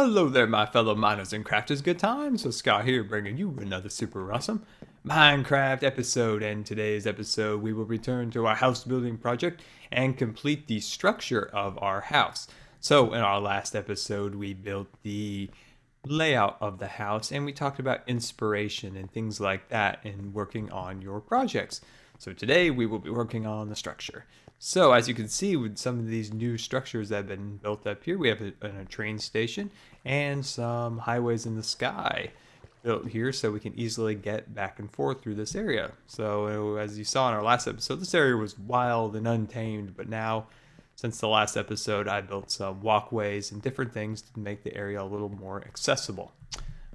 Well, hello there, my fellow miners and crafters. Good times with Scar here, bringing you another super awesome Minecraft episode. And today's episode, we will return to our house building project and complete the structure of our house. So, in our last episode, we built the layout of the house and we talked about inspiration and things like that in working on your projects. So today we will be working on the structure. So as you can see with some of these new structures that have been built up here, we have a train station and some highways in the sky built here so we can easily get back and forth through this area. So as you saw in our last episode, this area was wild and untamed, but now since the last episode, I built some walkways and different things to make the area a little more accessible.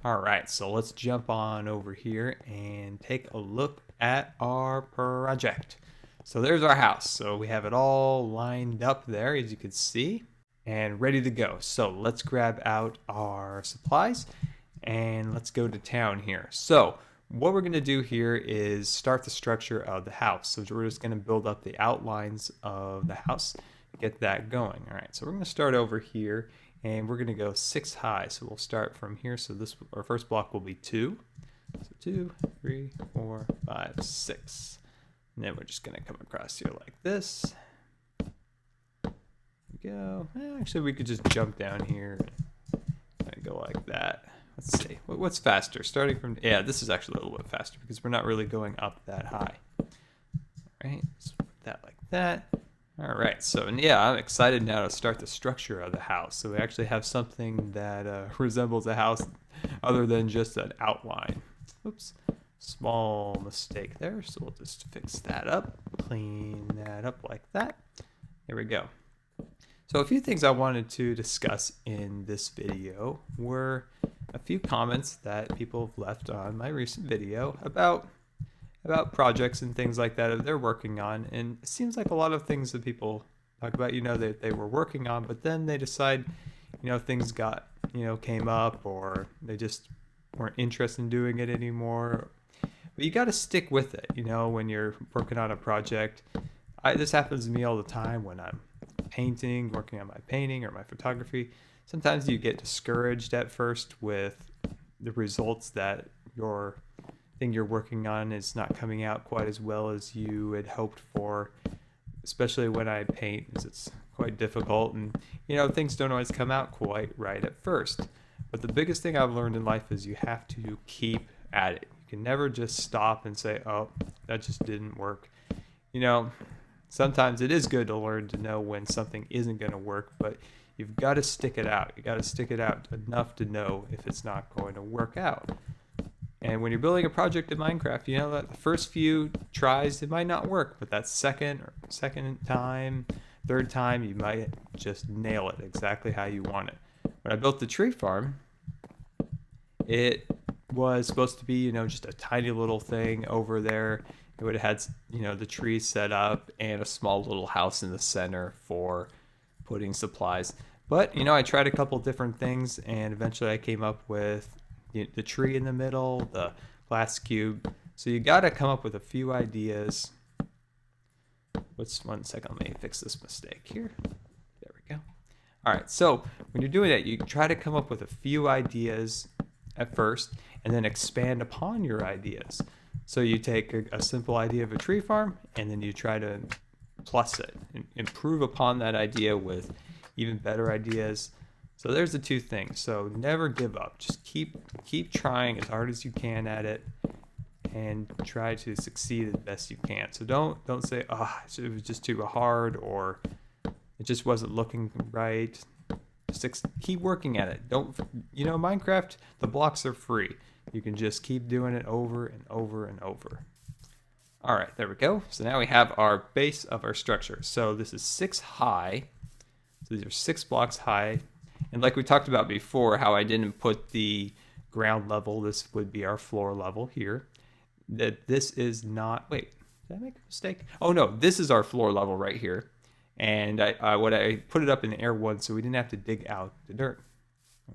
All right, so let's jump on over here and take a look at our project. So there's our house. So we have it all lined up there, as you can see, and ready to go. So let's grab out our supplies and let's go to town here. So what we're going to do here is start the structure of the house. So we're just going to build up the outlines of the house, get that going. All right, so we're going to start over here and we're going to go 6 high. So we'll start from here. So this, our first block will be 2. So 2, 3, 4, 5, 6. And then we're just going to come across here like this. There we go. Actually, we could just jump down here and go like that. Let's see. What's faster? Starting from... Yeah, this is actually a little bit faster because we're not really going up that high. All right, let's put that like that. All right, so yeah, I'm excited now to start the structure of the house. So we actually have something that resembles a house other than just an outline. Oops. Small mistake there, so we'll just fix that up, clean that up like that. There we go. So a few things I wanted to discuss in this video were a few comments that people have left on my recent video about projects and things like that they're working on. And it seems like a lot of things that people talk about, that they were working on, but then they decide, things got, came up, or they just weren't interested in doing it anymore. But you got to stick with it, when you're working on a project. This happens to me all the time when I'm painting, working on my painting or my photography. Sometimes you get discouraged at first with the results that your thing you're working on is not coming out quite as well as you had hoped for, especially when I paint, because it's quite difficult and, things don't always come out quite right at first. But the biggest thing I've learned in life is you have to keep at it. You can never just stop and say, oh, that just didn't work. Sometimes it is good to learn to know when something isn't going to work, but you've got to stick it out. You got to stick it out enough to know if it's not going to work out. And when you're building a project in Minecraft, that the first few tries, it might not work, but that second time, third time, you might just nail it exactly how you want it. When I built the tree farm, it was supposed to be, just a tiny little thing over there. It would have had, the trees set up and a small little house in the center for putting supplies. But, I tried a couple different things and eventually I came up with the tree in the middle, the glass cube. So you got to come up with a few ideas. One second, let me fix this mistake here. There we go. All right, so when you're doing that, you try to come up with a few ideas at first and then expand upon your ideas. So you take a simple idea of a tree farm and then you try to plus it and improve upon that idea with even better ideas. So there's the two things. So never give up. Just keep trying as hard as you can at it and try to succeed as best you can. So don't say, it was just too hard or it just wasn't looking right. Just keep working at it. Minecraft, the blocks are free. You can just keep doing it over and over and over. All right, there we go. So now we have our base of our structure. So this is 6 high. So these are 6 blocks high. And like we talked about before, how I didn't put the ground level, this would be our floor level here. That this is not, wait, did I make a mistake? Oh no, this is our floor level right here. And I put it up in air 1 so we didn't have to dig out the dirt.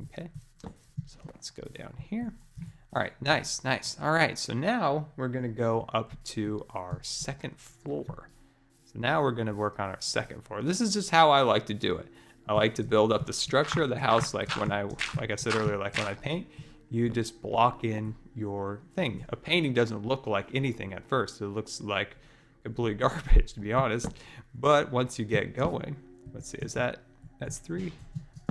Okay, so let's go down here. All right, nice. All right, so now we're gonna go up to our second floor. So now we're gonna work on our second floor. This is just how I like to do it. I like to build up the structure of the house like I said earlier, like when I paint, you just block in your thing. A painting doesn't look like anything at first. It looks like complete garbage, to be honest. But once you get going, let's see, that's 3,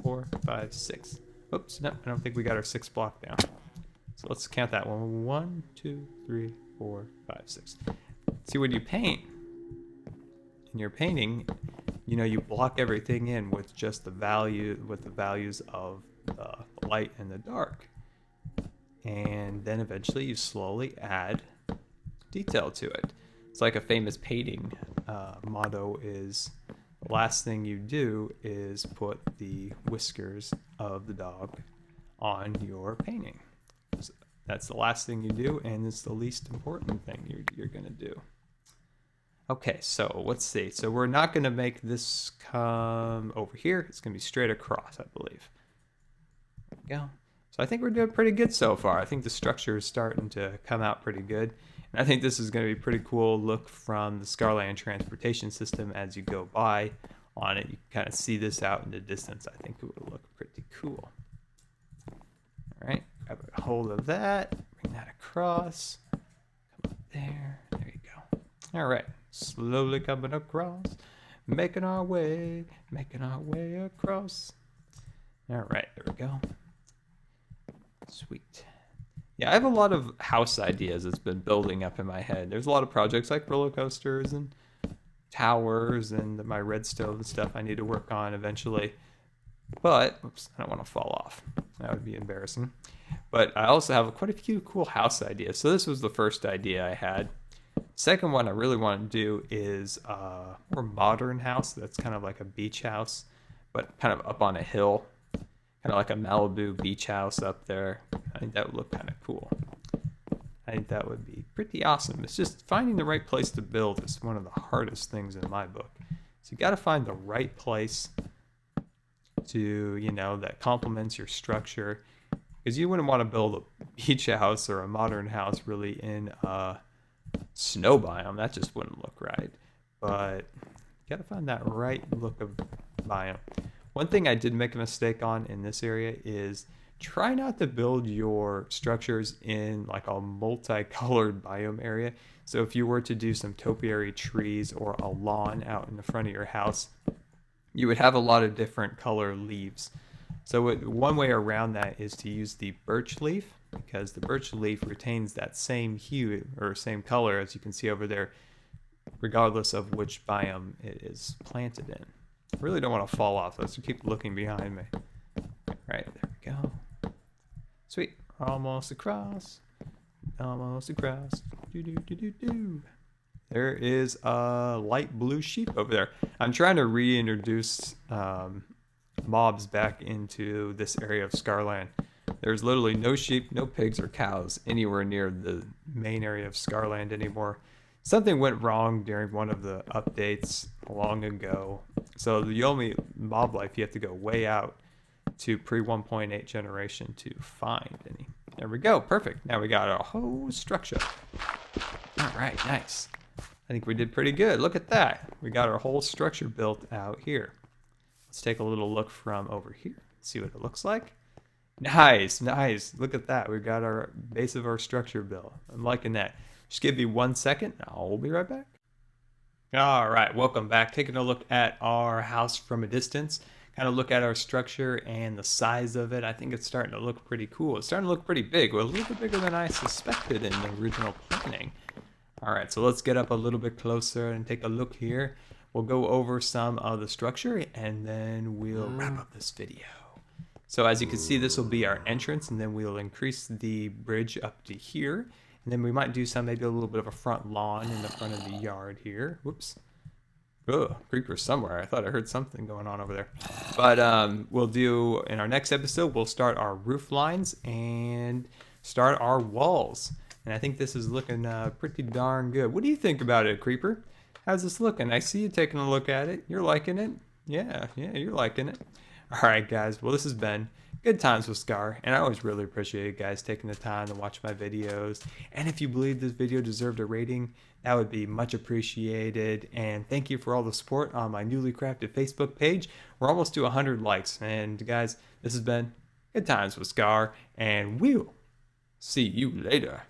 4, 5, 6. Oops, no, I don't think we got our 6th block down. So let's count that one. 1, 2, 3, 4, 5, 6. See, when you paint, in your painting, you know, you block everything in with just the values of the light and the dark. And then eventually you slowly add detail to it. It's like a famous painting motto is, the last thing you do is put the whiskers of the dog on your painting. So that's the last thing you do, and it's the least important thing you're going to do. Okay, so let's see. So we're not going to make this come over here. It's going to be straight across, I believe. There we go. So I think we're doing pretty good so far. I think the structure is starting to come out pretty good. And I think this is going to be a pretty cool look from the Scarland transportation system as you go by on it. You can kind of see this out in the distance. I think it would look pretty cool. All right, grab a hold of that, bring that across. Come up there. There you go. All right, slowly coming across, making our way across. All right, there we go. Sweet. Yeah, I have a lot of house ideas that's been building up in my head. There's a lot of projects like roller coasters and towers and my redstone and stuff I need to work on eventually. But, oops, I don't want to fall off. That would be embarrassing. But I also have quite a few cool house ideas. So this was the first idea I had. Second one I really want to do is a more modern house that's kind of like a beach house, but kind of up on a hill. Kind of like a Malibu beach house up there. I think that would look kind of cool. I think that would be pretty awesome. It's just finding the right place to build is one of the hardest things in my book. So you got to find the right place to, you know, that complements your structure. Because you wouldn't want to build a beach house or a modern house really in a snow biome. That just wouldn't look right. But you got to find that right look of biome. One thing I did make a mistake on in this area is try not to build your structures in like a multicolored biome area. So if you were to do some topiary trees or a lawn out in the front of your house, you would have a lot of different color leaves. So one way around that is to use the birch leaf, because the birch leaf retains that same hue or same color as you can see over there, regardless of which biome it is planted in. I really don't want to fall off. Let's keep looking behind me. All right, there we go. Sweet. Almost across. Almost across. Do. There is a light blue sheep over there. I'm trying to reintroduce mobs back into this area of Scarland. There's literally no sheep, no pigs or cows anywhere near the main area of Scarland anymore. Something went wrong during one of the updates long ago. So the only mob life, you have to go way out to pre 1.8 generation to find any. There we go. Perfect. Now we got our whole structure. All right, nice. I think we did pretty good. Look at that. We got our whole structure built out here. Let's take a little look from over here. See what it looks like. Nice, nice. Look at that. We've got our base of our structure built. I'm liking that. Just give me 1 second. I'll be right back. All right, welcome back. Taking a look at our house from a distance. Kind of look at our structure and the size of it. I think it's starting to look pretty cool. It's starting to look pretty big. Well, a little bit bigger than I suspected in the original planning. All right, so let's get up a little bit closer and take a look here. We'll go over some of the structure and then we'll wrap up this video. So as you can see, this will be our entrance, and then we'll increase the bridge up to here. And then we might do maybe a little bit of a front lawn in the front of the yard here. Whoops. Oh, creepers somewhere. I thought I heard something going on over there. But we'll do, in our next episode, we'll start our roof lines and start our walls. And I think this is looking pretty darn good. What do you think about it, Creeper? How's this looking? I see you taking a look at it. You're liking it? Yeah, you're liking it. All right, guys. Well, this has been Good Times with Scar, and I always really appreciate you guys taking the time to watch my videos. And if you believe this video deserved a rating, that would be much appreciated. And thank you for all the support on my newly crafted Facebook page. We're almost to 100 likes. And guys, this has been Good Times with Scar, and we'll see you later.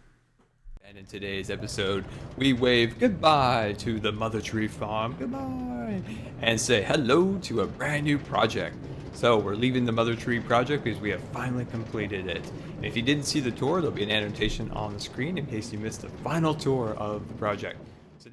And in today's episode, we wave goodbye to the Mother Tree Farm, goodbye, and say hello to a brand new project. So we're leaving the Mother Tree project because we have finally completed it. And if you didn't see the tour, there'll be an annotation on the screen in case you missed the final tour of the project.